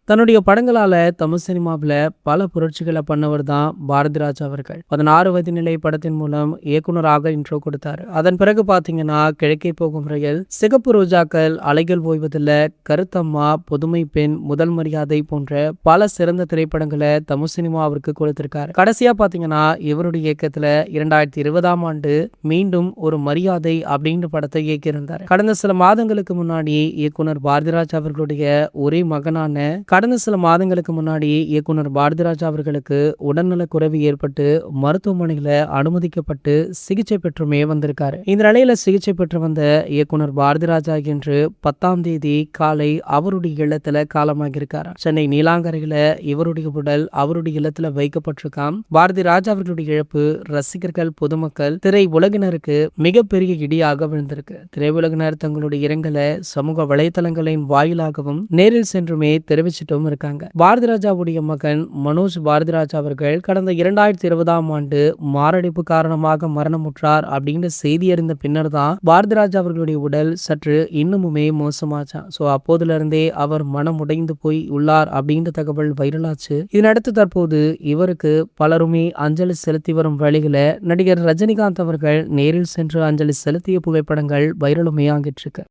தன்னுடைய படங்களால தமிழ் சினிமாவுல பல புரட்சிகளை பண்ணவர் தான் பாரதிராஜா அவர்கள். 16 வயது நிலை படத்தின் மூலம் இயக்குனராக இன்ட்ரோ கொடுத்தாரு. அதன் பிறகு பாத்தீங்கன்னா கிழக்கே போகும் ரயில், சிகப்பு ரோஜாக்கள், அலைகள் ஓய்வதில்ல, கருத்தம்மா, புதுமை பெண், முதல் மரியாதை போன்ற பல சிறந்த திரைப்படங்களை தமிழ் சினிமா அவருக்கு கொடுத்திருக்காரு. கடைசியா பாத்தீங்கன்னா இவருடைய இயக்கத்துல 2020ஆம் ஆண்டு மீண்டும் ஒரு மரியாதை அப்படின்ற படத்தை இயக்கியிருந்தார். கடந்த சில மாதங்களுக்கு முன்னாடி இயக்குனர் பாரதிராஜா அவர்களுடைய ஒரே மகனான இயக்குனர் பாரதிராஜா அவர்களுக்கு உடல்நலக் குறைவு ஏற்பட்டு மருத்துவமனையில அனுமதிக்கப்பட்டு சிகிச்சை பெற்றுமே வந்திருக்காரு. இந்த நிலையில சிகிச்சை பெற்று வந்த இயக்குனர் பாரதிராஜா இன்று 10ஆம் தேதி காலை அவருடைய இல்லத்துல காலமாகியிருக்காரு. சென்னை நீலாங்கரையில இவருடைய உடல் அவருடைய இல்லத்துல வைக்கப்பட்டிருக்காம். பாரதிராஜா அவர்களுடைய இழப்பு ரசிகர்கள், பொதுமக்கள், திரை உலகினருக்கு மிகப்பெரிய இடியாக விழுந்திருக்கு. திரையுலகினர் தங்களுடைய இரங்கலை சமூக வலைதளங்களின் வாயிலாகவும் நேரில் சென்றுமே தெரிவிச்சிட்டும் இருக்காங்க. பாரதிராஜாவுடைய மகன் மனோஜ் பாரதிராஜா அவர்கள் கடந்த 2020ஆம் ஆண்டு மாரடைப்பு காரணமாக மரணமுற்றார் அப்படின்ற செய்தி அறிந்த பின்னர் தான் பாரதிராஜா அவர்களுடைய உடல் சற்று இன்னமுமே மோசமாச்சான். சோ அப்போதுல இருந்தே அவர் மனம் உடைந்து போய் உள்ளார் அப்படின்ற தகவல் வைரலாச்சு. இதனடுத்து தற்போது இவருக்கு பலருமே அஞ்சலி செலுத்தி வரும் வழியில நடிகர் ரஜினிகாந்த் அவர்கள் நேரில் சென்று அஞ்சலி செலுத்திய புகைப்படங்கள் வைரலுமே ஆகிட்டு இருக்கு.